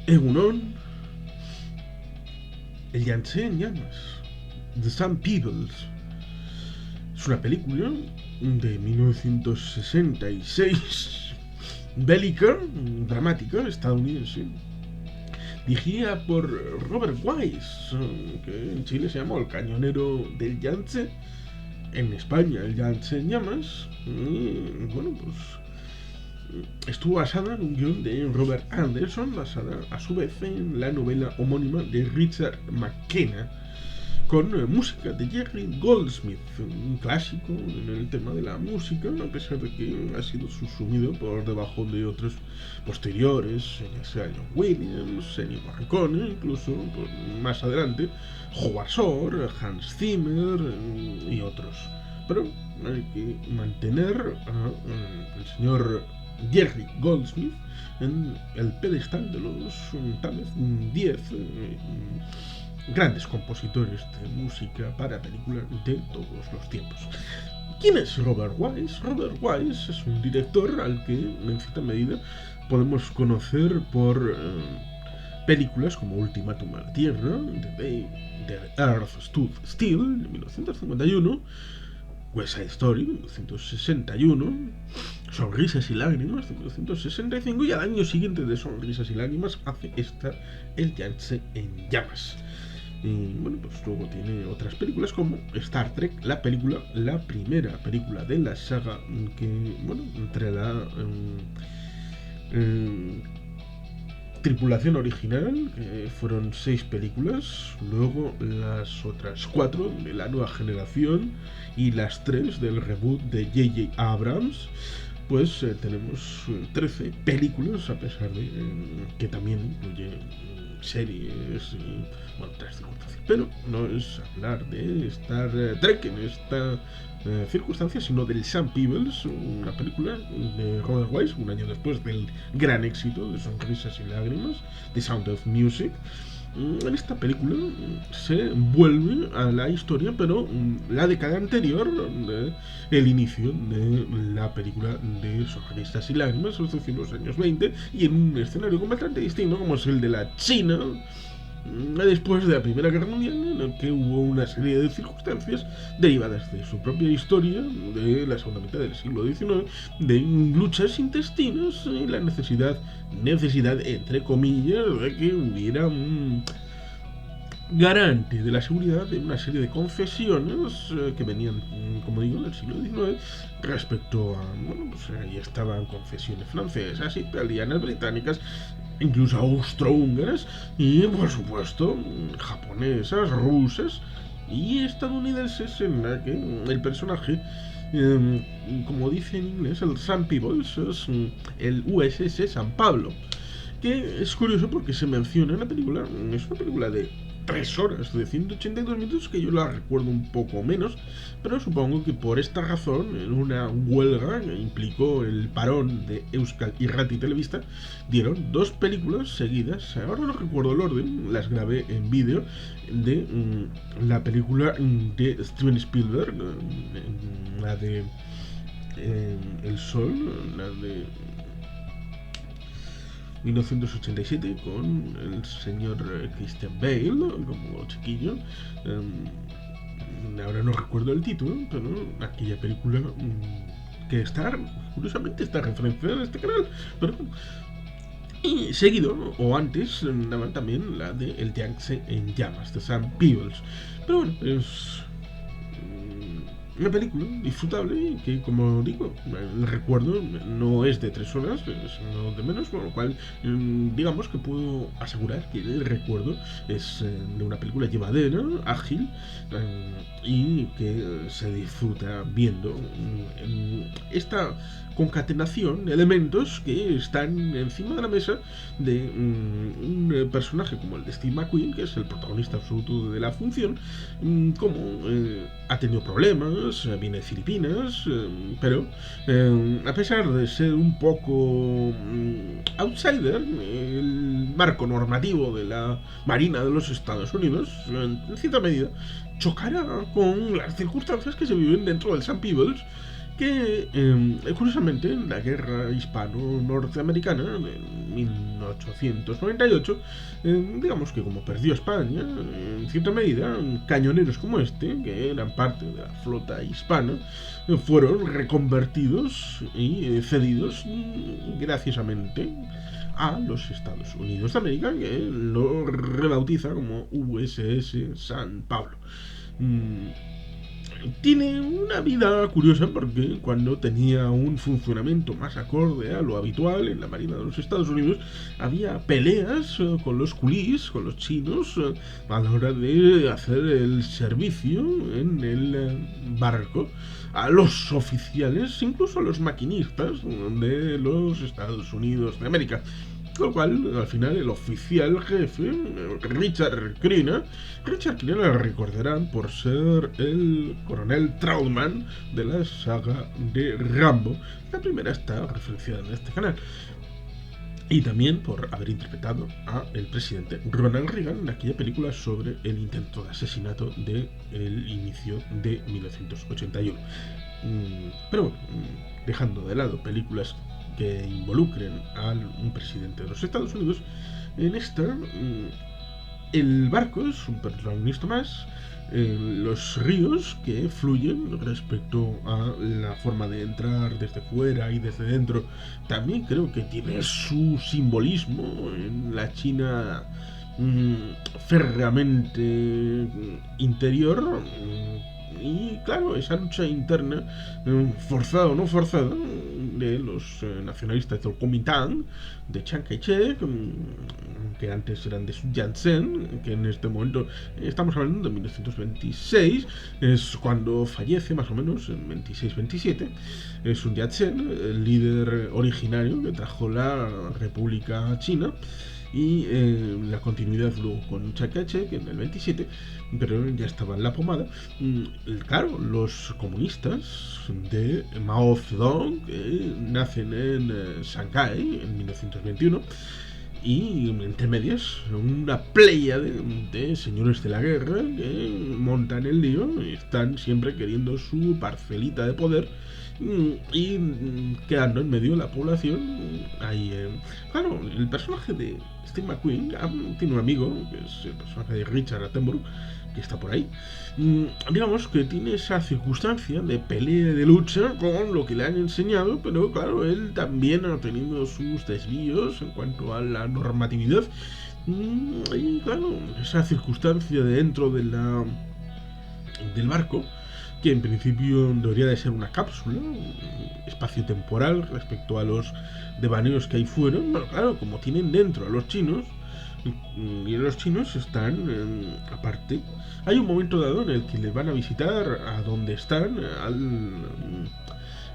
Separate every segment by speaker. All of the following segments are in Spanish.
Speaker 1: Egunon, el Yangtze en llamas, The Sun Peoples. Es una película de 1966, bélica, dramática, estadounidense, dirigida por Robert Wise, que en Chile se llamó El Cañonero del Yangtze, en España El Yangtze en llamas, y bueno, pues estuvo basada en un guión de Robert Anderson, basada a su vez en la novela homónima de Richard McKenna, con música de Jerry Goldsmith, un clásico en el tema de la música, a pesar de que ha sido subsumido por debajo de otros posteriores, ya sea John Williams, Ennio Morricone, incluso más adelante Howard Shore, Hans Zimmer y otros. Pero hay que mantener al señor Jerry Goldsmith en el pedestal de los tal vez 10 grandes compositores de música para películas de todos los tiempos. ¿Quién es Robert Wise? Robert Wise es un director al que en cierta medida podemos conocer por películas como Ultimátum a la Tierra, The Day the Earth Stood Still, de 1951, West Side Story, de 1961, Sonrisas y Lágrimas, de 1965, y al año siguiente de Sonrisas y Lágrimas hace esta El Yangtze en llamas. Y bueno, pues luego tiene otras películas como Star Trek, la primera película de la saga, que, bueno, entre la tripulación original, que fueron 6 películas, luego las otras 4 de la nueva generación y las 3 del reboot de J.J. Abrams, pues tenemos 13 películas, a pesar de que también incluye series y bueno, otras circunstancias. Pero no es hablar de Star Trek en esta circunstancia, sino del Sun Peoples, una película de Robert Wise, un año después del gran éxito de Sonrisas y Lágrimas, The Sound of Music. En esta película se vuelve a la historia, pero la década anterior, el inicio de la película de Sonrisas y Lágrimas, es decir, los años 20, y en un escenario completamente distinto, como es el de la China, después de la Primera Guerra Mundial, en el que hubo una serie de circunstancias derivadas de su propia historia, de la segunda mitad del siglo XIX, de luchas intestinas y la necesidad entre comillas, de que hubiera un garante de la seguridad de una serie de confesiones que venían, como digo, del siglo XIX respecto a, bueno, pues ahí estaban confesiones francesas, italianas, británicas, incluso austrohúngaras y, por supuesto, japonesas, rusas y estadounidenses, en la que el personaje, como dice en inglés, el Sun Peoples, es el USS San Pablo, que es curioso porque se menciona en la película. Es una película de 3 horas, de 182 minutos, que yo la recuerdo un poco menos, pero supongo que por esta razón, en una huelga que implicó el parón de Euskal Irrati Telebista, dieron 2 películas seguidas. Ahora no recuerdo el orden, las grabé en vídeo, de la película de Steven Spielberg, la de El Sol, la de 1987, con el señor Christian Bale como chiquillo. Ahora no recuerdo el título, pero aquella película que está, curiosamente, está referenciada en este canal. Pero y seguido, o antes, daban también la de El Yangtze en llamas, de Sun Peoples. Pero bueno, es una película disfrutable que, como digo, el recuerdo no es de 3 horas, sino de menos, con lo cual digamos que puedo asegurar que el recuerdo es de una película llevadera, ágil, y que se disfruta viendo esta concatenación de elementos que están encima de la mesa de un personaje como el de Steve McQueen, que es el protagonista absoluto de la función, como ha tenido problemas, viene de Filipinas, pero a pesar de ser un poco outsider, el marco normativo de la Marina de los Estados Unidos, en cierta medida, chocará con las circunstancias que se viven dentro del Sun Peoples, que curiosamente en la guerra hispano-norteamericana en 1898, digamos que como perdió España, en cierta medida, cañoneros como este, que eran parte de la flota hispana, fueron reconvertidos y cedidos graciosamente a los Estados Unidos de América, que lo rebautiza como USS San Pablo. Mm, Tiene una vida curiosa porque cuando tenía un funcionamiento más acorde a lo habitual en la Marina de los Estados Unidos, había peleas con los culís, con los chinos, a la hora de hacer el servicio en el barco a los oficiales, incluso a los maquinistas de los Estados Unidos de América. Con lo cual, al final, el oficial jefe, Richard Crenna lo recordarán por ser el coronel Trautman de la saga de Rambo. La primera está referenciada en este canal. Y también por haber interpretado a el presidente Ronald Reagan en aquella película sobre el intento de asesinato del inicio de 1981. Pero bueno, dejando de lado películas que involucren a un presidente de los Estados Unidos, en esta el barco es un protagonista más, los ríos que fluyen respecto a la forma de entrar desde fuera y desde dentro también creo que tiene su simbolismo en la China férreamente interior. Y claro, esa lucha interna, forzada o no forzada, de los nacionalistas del Kuomintang, de Chiang Kai-shek, que antes eran de Sun Yat-sen, que en este momento estamos hablando de 1926, es cuando fallece más o menos, en 26-27, Sun Yat-sen, el líder originario que trajo la República China, y la continuidad luego con Chiang Kai-shek en el 27, pero ya estaba en la pomada. Claro, los comunistas de Mao Zedong nacen en Shanghái en 1921 y entre medias una playa de señores de la guerra que montan el lío y están siempre queriendo su parcelita de poder y quedando en medio de la población. Ahí, claro, el personaje de Steve McQueen tiene un amigo que es el personaje de Richard Attenborough, que está por ahí. Digamos que tiene esa circunstancia de pelea, de lucha con lo que le han enseñado, pero claro, él también ha tenido sus desvíos en cuanto a la normatividad. Y claro, esa circunstancia dentro de del barco, que en principio debería de ser una cápsula espacio-temporal respecto a los devaneos que hay fuera. Bueno, claro, como tienen dentro a los chinos, y los chinos están aparte. Hay un momento dado en el que les van a visitar a donde están,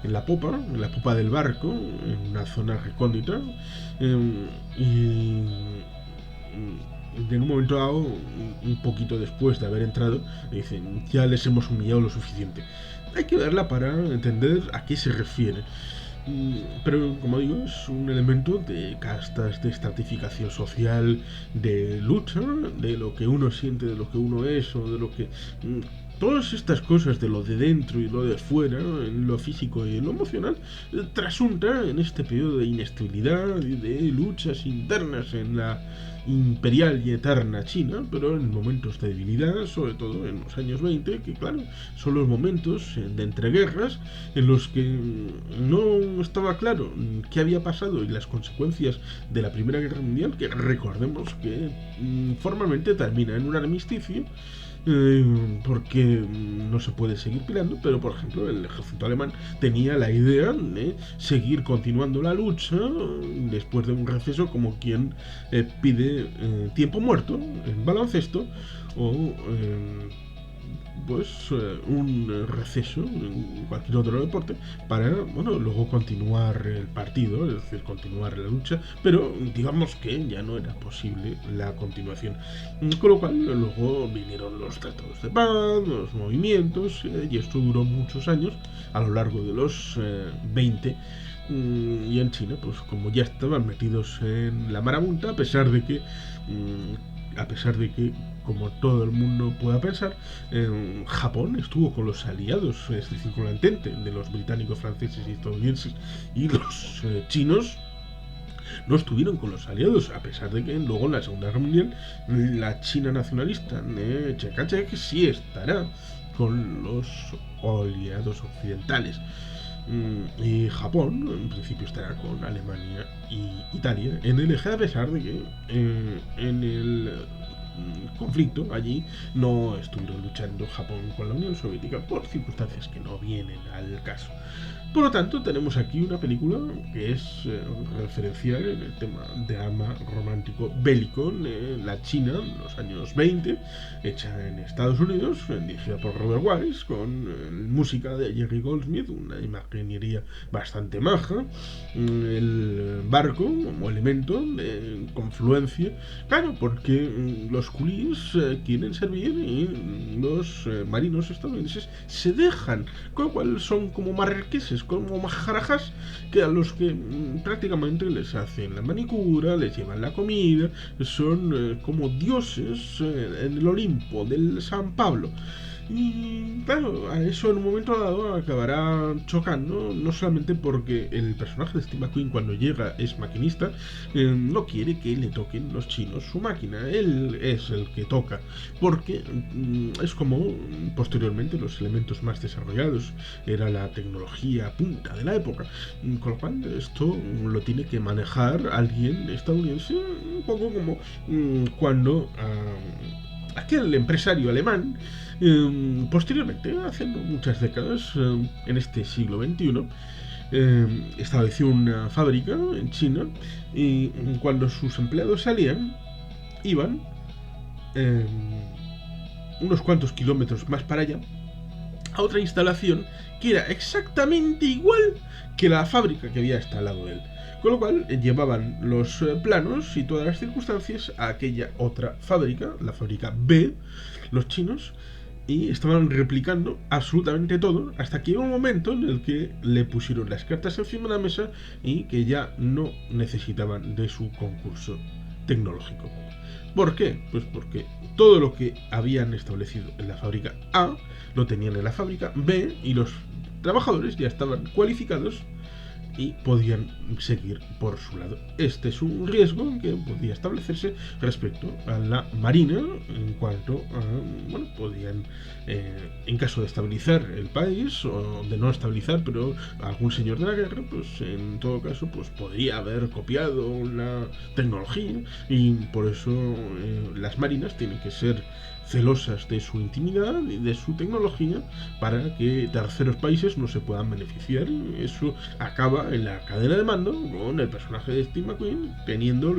Speaker 1: en la popa del barco, en una zona recóndita, y en un momento dado, un poquito después de haber entrado, dicen, ya les hemos humillado lo suficiente. Hay que verla para entender a qué se refiere. Pero, como digo, es un elemento de castas, de estratificación social, de lucha, de lo que uno siente, de lo que uno es, o de lo que... Todas estas cosas de lo de dentro y lo de fuera, en lo físico y en lo emocional, trasunta en este periodo de inestabilidad y de luchas internas en la imperial y eterna China, pero en momentos de debilidad, sobre todo en los años 20, que claro, son los momentos de entreguerras en los que no estaba claro qué había pasado y las consecuencias de la Primera Guerra Mundial, que recordemos que formalmente termina en un armisticio, porque no se puede seguir peleando, pero por ejemplo el ejército alemán tenía la idea de seguir continuando la lucha después de un receso, como quien pide tiempo muerto en baloncesto o un receso en cualquier otro deporte para, bueno, luego continuar el partido, es decir, continuar la lucha, pero digamos que ya no era posible la continuación. Con lo cual luego vinieron los tratados de paz, los movimientos, y esto duró muchos años, a lo largo de los 20. Y en China, pues como ya estaban metidos en la marabunta, a pesar de que como todo el mundo pueda pensar, Japón estuvo con los aliados, es decir, con la entente de los británicos, franceses y estadounidenses, y los chinos no estuvieron con los aliados, a pesar de que luego en la Segunda Guerra Mundial la China nacionalista de Chiang Kai-shek sí estará con los aliados occidentales. Y Japón, en principio, estará con Alemania y Italia en el eje, a pesar de que en el conflicto allí no estuvieron luchando Japón con la Unión Soviética por circunstancias que no vienen al caso. Por lo tanto, tenemos aquí una película que es referencial en el tema de drama romántico bélico en la China en los años 20, hecha en Estados Unidos, dirigida por Robert Wise, con música de Jerry Goldsmith, una imaginería bastante maja, el barco como elemento de confluencia, claro, porque los coolies quieren servir y los marinos estadounidenses se dejan, con lo cual son como marqueses, como majarajas, que a los que prácticamente les hacen la manicura, les llevan la comida, son como dioses en el Olimpo del San Pablo. Y claro, a eso en un momento dado acabará chocando, no solamente porque el personaje de Steve McQueen cuando llega es maquinista, no quiere que le toquen los chinos su máquina, él es el que toca, porque es como posteriormente los elementos más desarrollados, era la tecnología punta de la época, con lo cual esto lo tiene que manejar alguien estadounidense, un poco como cuando aquel empresario alemán, posteriormente, hace muchas décadas, en este siglo XXI, estableció una fábrica en China y cuando sus empleados salían, iban unos cuantos kilómetros más para allá a otra instalación que era exactamente igual que la fábrica que había hasta al lado de él. Con lo cual llevaban los planos y todas las circunstancias a aquella otra fábrica, la fábrica B, los chinos, y estaban replicando absolutamente todo hasta que llegó un momento en el que le pusieron las cartas encima de la mesa y que ya no necesitaban de su concurso tecnológico. ¿Por qué? Pues porque todo lo que habían establecido en la fábrica A lo tenían en la fábrica B y los trabajadores ya estaban cualificados y podían seguir por su lado. Este es un riesgo que podía establecerse respecto a la marina en cuanto a, bueno, podían en caso de estabilizar el país o de no estabilizar, pero algún señor de la guerra, pues en todo caso pues podría haber copiado la tecnología y por eso las marinas tienen que ser celosas de su intimidad y de su tecnología para que terceros países no se puedan beneficiar. Eso acaba en la cadena de mando con el personaje de Steve McQueen teniendo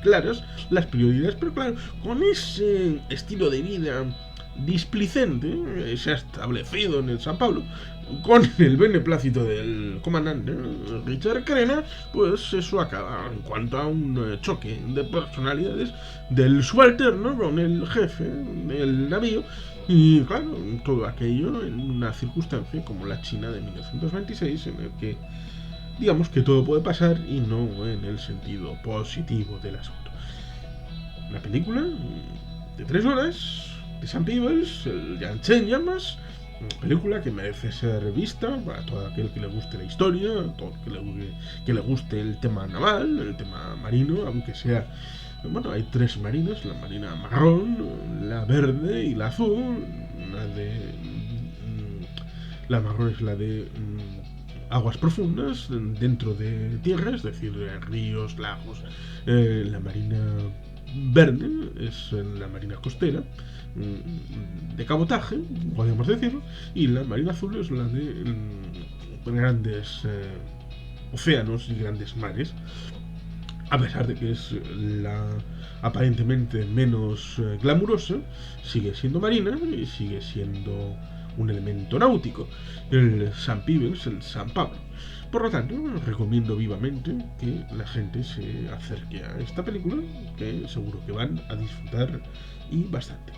Speaker 1: claras las prioridades, pero claro, con ese estilo de vida displicente se ha establecido en el San Pablo con el beneplácito del comandante Richard Crenna, pues eso acaba en cuanto a un choque de personalidades del subalterno con el jefe del navío y claro, todo aquello en una circunstancia como la China de 1926 en el que digamos que todo puede pasar y no en el sentido positivo del asunto. Una película de 3 horas de Sam Peebles, el Yangtze en llamas, una película que merece ser vista para todo aquel que le guste la historia, todo aquel que le guste el tema naval, el tema marino, aunque sea, bueno, hay 3 marinas, la marina marrón, la verde y la azul. La marrón es la de aguas profundas, dentro de tierra, es decir, ríos, lagos. La marina verde es la marina costera, de cabotaje, podríamos decirlo, y la marina azul es la de grandes océanos y grandes mares, a pesar de que es la aparentemente menos glamurosa, sigue siendo marina y sigue siendo un elemento náutico, el San Peebles, el San Pablo. Por lo tanto, recomiendo vivamente que la gente se acerque a esta película, que seguro que van a disfrutar y bastante.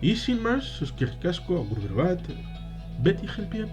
Speaker 1: Y sin más, es que ricasco, agur berbat, beti helpien.